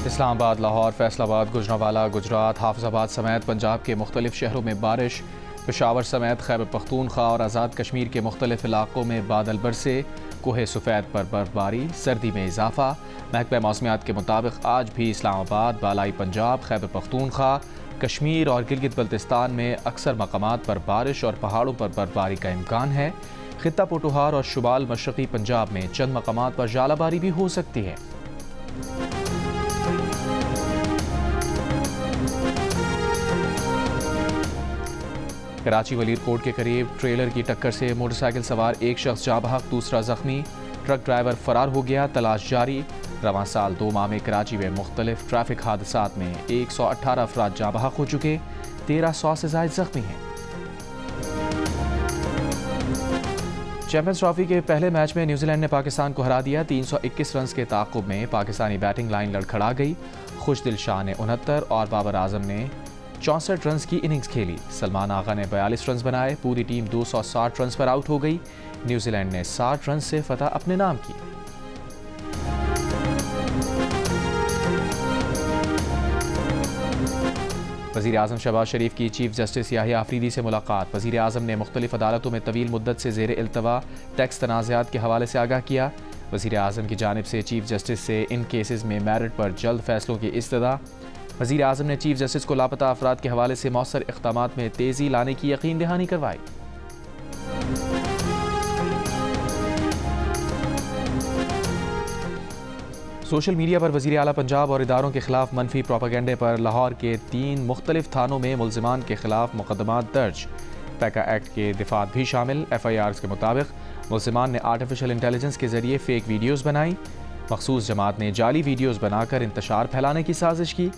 इस्लामाबाद, लाहौर, फैसलाबाद, गुजरांवाला, गुजरात, हाफिजाबाद समेत पंजाब के मुख्तलिफ शहरों में बारिश। पेशावर समेत खैबर पख्तूनख्वा और आज़ाद कश्मीर के मुख्तलिफ इलाकों में बादल बरसे। कोहे सफ़ेद पर बर्फबारी, सर्दी में इजाफा। महकमा मौसमियात के मुताबिक आज भी इस्लामाबाद, बालाई पंजाब, खैबर पख्तूनख्वा, कश्मीर और गिलगित बल्तिस्तान में अक्सर मकामात पर बारिश और पहाड़ों पर बर्फबारी का इम्कान है। खित्ता पोटोहार और शुमाल मशरक़ी पंजाब में चंद मकामात पर जालाबारी भी हो सकती है। कराची वलीर कोट के करीब ट्रेलर की टक्कर से मोटरसाइकिल सवार एक शख्स जाँ बहक, दूसरा जख्मी। ट्रक ड्राइवर फरार हो गया, तलाश जारी। रवां साल 2 माह में कराची में मुख्तलिफ ट्रैफिक हादसात में 118 अफराद जाँ बहक हो चुके, 1300 से ज़ायद जख्मी हैं। चैंपियंस ट्रॉफी के पहले मैच में न्यूजीलैंड ने पाकिस्तान को हरा दिया। 321 रन के ताक़ुब में पाकिस्तानी बैटिंग लाइन लड़खड़ा गई। खुशदिल शाह ने 69 और बाबर आजम ने 64 रन की इनिंग्स खेली। सलमान आगा ने 42 रन बनाए। पूरी टीम 260 रन पर आउट हो गई। न्यूजीलैंड ने 60 रन से फतह अपने नाम की। वज़ीर आज़म शहबाज शरीफ की चीफ जस्टिस याहिया आफरीदी से मुलाकात। वज़ीर आज़म ने मुख्तलिफ अदालतों में तवील मुद्दत से ज़ेर इल्तवा टैक्स तनाज़ात के हवाले से आगाह किया। वज़ीर आज़म की जानिब से चीफ जस्टिस से इन केसेस में मेरिट पर जल्द फैसलों की इस्तदा। वज़ीर आज़म ने चीफ जस्टिस को लापता अफराद के हवाले से मौसर इक़दामात में तेज़ी लाने की यकीन दहानी करवाई। सोशल मीडिया पर वज़ीर आला पंजाब और इदारों के खिलाफ मनफी प्रोपेगेंडे पर लाहौर के 3 मुख्तलिफ थानों में मुल्ज़िमान के खिलाफ मुकदमात दर्ज। पैका एक्ट के दिफात भी शामिल। FIRs के मुताबिक मुल्ज़िमान ने आर्टिफिशियल इंटेलिजेंस के ज़रिए फ़ेक वीडियोज़ बनाई। मखसूस जमात ने जाली वीडियोज़ बनाकर इंतशार फैलाने की साजिश की।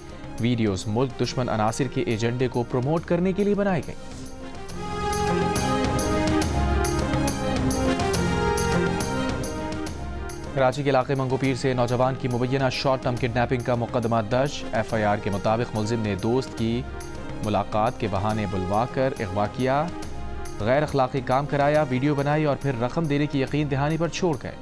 वीडियोज़ मुल्क दुश्मन अनासिर के एजेंडे को प्रमोट करने के लिए बनाई गई। कराची के इलाके मंगोपीर से नौजवान की मुबैना शॉर्ट टर्म किडनैपिंग का मुकदमा दर्ज। FIR के मुताबिक मुल्जिम ने दोस्त की मुलाकात के बहाने बुलवा कर अगवा किया, गैर अखलाकी काम कराया, वीडियो बनाई और फिर रकम देने की यकीन दहानी पर छोड़ गए।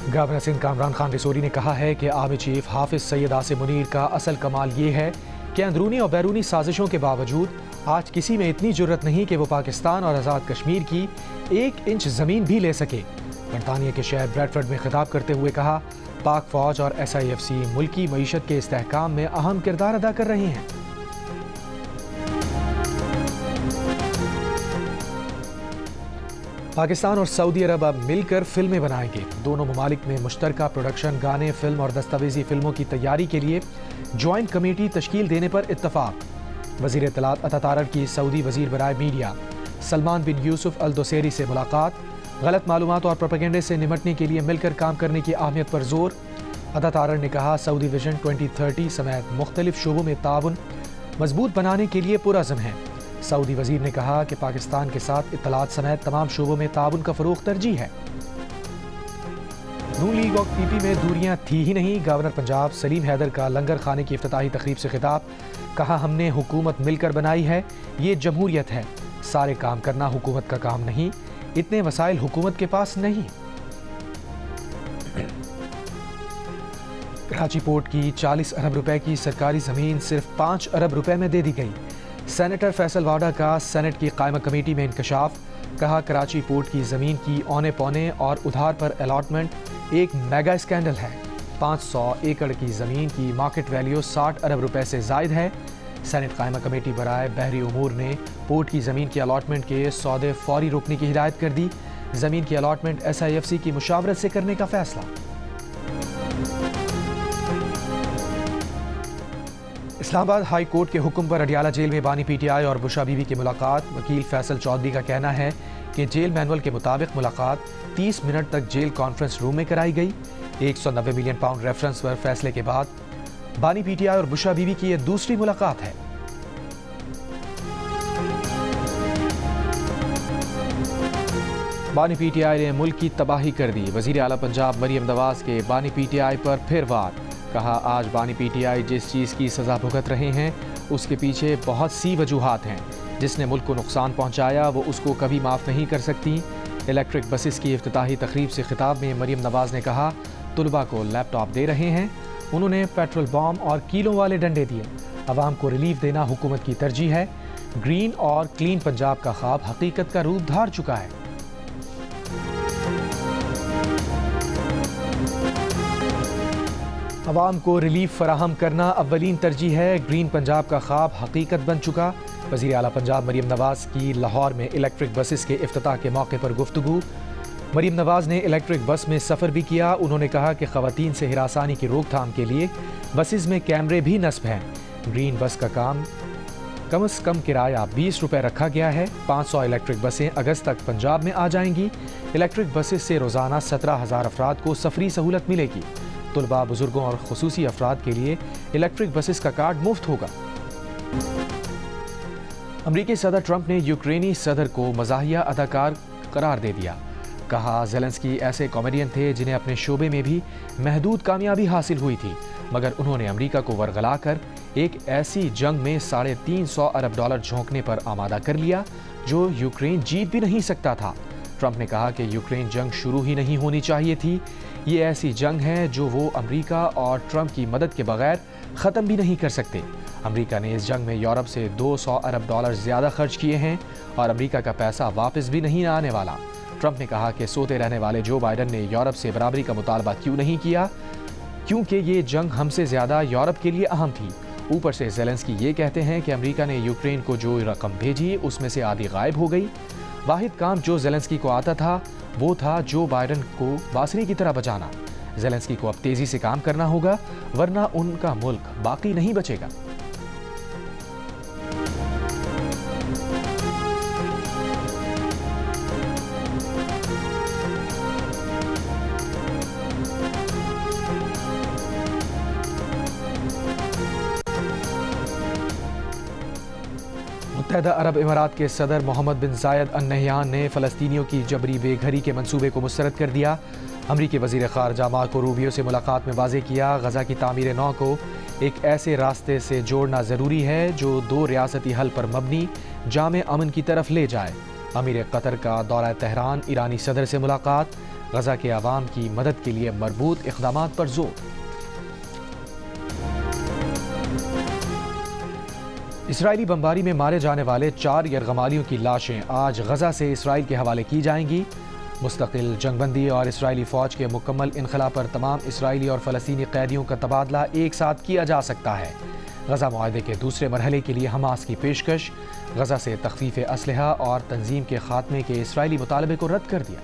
गवर्नर सिंध कामरान खान रिसोरी ने कहा है कि आर्मी चीफ हाफिज सैयद आसिम मुनीर का असल कमाल ये है कि अंदरूनी और बैरूनी साजिशों के बावजूद आज किसी में इतनी जुर्रत नहीं कि वो पाकिस्तान और आज़ाद कश्मीर की 1 इंच ज़मीन भी ले सके। बरतानिया के शहर ब्रैडफर्ड में खिताब करते हुए कहा, पाक फौज और SIFC मुल्की मईशत के इस्तेहकाम में अहम किरदार अदा कर रहे हैं। पाकिस्तान और सऊदी अरब अब मिलकर फिल्में बनाएंगे। दोनों ममालिक में मुश्तरका प्रोडक्शन, गाने, फिल्म और दस्तावेजी फिल्मों की तैयारी के लिए जॉइंट कमेटी तश्कील देने पर इत्तफाक। वज़ीर इत्तलात अता तारर की सऊदी वज़ीर बराए मीडिया सलमान बिन यूसुफ अल दोसेरी से मुलाकात। गलत मालूमात और प्रोपेगेंडे से निमटने के लिए मिलकर काम करने की अहमियत पर जोर। अता तारर ने कहा, सऊदी विजन 2030 समेत मुख्तलिफ शोबों में ताउन मजबूत बनाने के लिए पुरअज़्म है। सऊदी वज़ीर ने कहा कि पाकिस्तान के साथ इत्तलात समेत तमाम शोबों में ताउन का फ़रोग़ तरजीह है। नून लीग और PP में दूरियां थी ही नहीं। गवर्नर पंजाब सलीम हैदर का लंगर खाने की इफ्तिताही तकरीब से खिताब। कहा, हमने हुकूमत मिलकर बनाई है, ये जमहूरियत है। सारे काम करना हुकूमत का काम नहीं, इतने वसाइल हुकूमत के पास नहीं। कराची पोर्ट की 40 अरब रुपए की सरकारी ज़मीन सिर्फ 5 अरब रुपए में दे दी गई। सेनेटर फैसल वाडा का सेनेट की कायमा कमेटी में इंकशाफ। कहा, कराची पोर्ट की ज़मीन की औने पौने और उधार पर अलॉटमेंट एक मेगा स्कैंडल है। 500 एकड़ की ज़मीन की मार्केट वैल्यू 60 अरब रुपए से ज़ायद है। सेनेट कायमा कमेटी बराए बहरी उमूर ने पोर्ट की ज़मीन के अलॉटमेंट के सौदे फौरी रोकने की हिदायत कर दी। ज़मीन की अलॉटमेंट SIFC की मुशावरत से करने का फैसला। इस्लामाबाद हाई कोर्ट के हुक्म पर अडियाला जेल में बानी PTI और बुशा बीवी की मुलाकात। वकील फैसल चौधरी का कहना है कि जेल मैनुअल के मुताबिक मुलाकात 30 मिनट तक जेल कॉन्फ्रेंस रूम में कराई गई। 190 मिलियन पाउंड रेफरेंस पर फैसले के बाद बानी PTI और बुशा बीवी की यह दूसरी मुलाकात है। बानी PTI ने मुल्क की तबाही कर दी। वज़ीर आला पंजाब मरियम नवाज के बानी PTI पर फिर वार। कहा, आज बानी PTI जिस चीज़ की सज़ा भुगत रहे हैं उसके पीछे बहुत सी वजूहात हैं। जिसने मुल्क को नुकसान पहुँचाया वो उसको कभी माफ़ नहीं कर सकती। इलेक्ट्रिक बसेस की इफ्तिताही तकरीब से खिताब में मरियम नवाज ने कहा, तुलबा को लैपटॉप दे रहे हैं। उन्होंने पेट्रोल बॉम्ब और कीलों वाले डंडे दिए। अवाम को रिलीफ देना हुकूमत की तरजीह है। ग्रीन और क्लीन पंजाब का ख्वाब हकीकत का रूप धार चुका है। अवाम को रिलीफ फराहम करना अव्वलीन तरजीह है। ग्रीन पंजाब का ख्वाब हकीकत बन चुका। वज़ीर आला पंजाब मरीम नवाज की लाहौर में इलेक्ट्रिक बसेस के इफ्तिताह के मौके पर गुफ्तगू। मरीम नवाज ने इलेक्ट्रिक बस में सफ़र भी किया। उन्होंने कहा कि ख़वातीन से हिरासानी की रोकथाम के लिए बसेस में कैमरे भी नस्ब हैं। ग्रीन बस का कम से कम किराया 20 रुपये रखा गया है। 500 इलेक्ट्रिक बसें अगस्त तक पंजाब में आ जाएंगी। इलेक्ट्रिक बसेस से रोज़ाना 17,000 अफराद को सफरी सहूलत मिलेगी। तुलबा, बुजुर्गों और खुसूसी अफराद के लिए इलेक्ट्रिक बसेस का कार्ड मुफ्त होगा। अमरीकी सदर ट्रंप ने यूक्रेनी सदर को मज़ाहिया अदाकार करार दे दिया। कहा ज़ेलेंस्की ऐसे कॉमेडियन थे जिन्हें अपने शोबे में भी महदूद कामयाबी हासिल हुई थी, मगर उन्होंने अमरीका को वरगलाकर एक ऐसी जंग में $350 अरब झोंकने पर आमादा कर लिया जो यूक्रेन जीत भी नहीं सकता था। ट्रंप ने कहा कि यूक्रेन जंग शुरू ही नहीं होनी चाहिए थी। ये ऐसी जंग है जो वो अमरीका और ट्रंप की मदद के बगैर ख़त्म भी नहीं कर सकते। अमरीका ने इस जंग में यूरोप से $200 अरब ज़्यादा खर्च किए हैं और अमरीका का पैसा वापस भी नहीं आने वाला। ट्रंप ने कहा कि सोते रहने वाले जो बाइडन ने यूरोप से बराबरी का मुतालबा क्यों नहीं किया, क्योंकि ये जंग हमसे ज़्यादा यूरोप के लिए अहम थी। ऊपर से ज़ेलेंस्की ये कहते हैं कि अमरीका ने यूक्रेन को जो रकम भेजी उसमें से आधी गायब हो गई। वाहिद काम जो ज़ेलेंस्की को आता था वो था जो बाइडन को बांसुरी की तरह बजाना। ज़ेलेंस्की को अब तेज़ी से काम करना होगा, वरना उनका मुल्क बाकी नहीं बचेगा। मुत्तहदा अरब इमारात के सदर मोहम्मद बिन जायद अल नहयान ने फ़लस्तीनियों की जबरी बेघरी के मंसूबे को मुस्तरद कर दिया। अमरीकी वज़ीर ख़ारजा मार्को रूबियो से मुलाकात में वाज़ेह किया, गज़ा की तामीर नौ को एक ऐसे रास्ते से जोड़ना ज़रूरी है जो 2 रियासती हल पर मबनी जामे अमन की तरफ ले जाए। अमीर कतर का दौरा तेहरान, ईरानी सदर से मुलाकात, गज़ा के अवाम की मदद के लिए मरबूत इक़दामात पर जोर। इसराइली बमबारी में मारे जाने वाले 4 यरगमालियों की लाशें आज गज़ा से इसराइल के हवाले की जाएंगी। मुस्तकिल जंगबंदी और इसराइली फ़ौज के मुकम्मल इनखला पर तमाम इसराइली और फ़लस्तीनी कैदियों का तबादला एक साथ किया जा सकता है। गज़ा मुआहदे के दूसरे मरहले के लिए हमास की पेशकश, गज़ा से तख़फ़ीफ़ असलहा और तंजीम के खात्मे के इसराइली मुतालबे को रद्द कर दिया।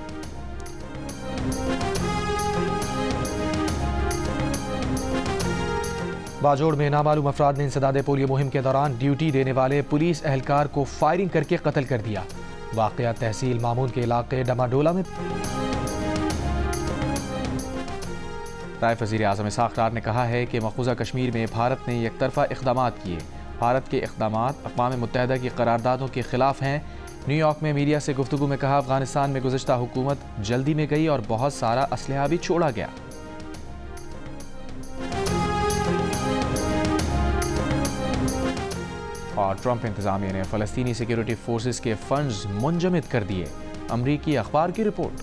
बाजोड़ में नामालूम अफराद ने इंसदादे पोलियो मुहिम के दौरान ड्यूटी देने वाले पुलिस एहलकार को फायरिंग करके कत्ल कर दिया। वाक़या तहसील मामून के इलाके डमाडोला में। नायब वज़ीर आज़म इसहाक़ डार ने कहा है कि मक़बूज़ा कश्मीर में भारत ने एकतरफ़ा इक़दामात किए। भारत के इक़दामात अक़वाम मुत्तहिदा की करारदादों के ख़िलाफ़ हैं। न्यूयॉर्क में मीडिया से गुफ्तगू में कहा, अफ़गानिस्तान में गुज़िश्ता हुकूमत जल्दी में गई और बहुत सारा असलहा भी छोड़ा गया। और ट्रंप इंतज़ामिया ने फ़लस्तीनी सिक्योरिटी फोर्सेस के फंड्स मुंजमद कर दिए। अमरीकी अखबार की रिपोर्ट।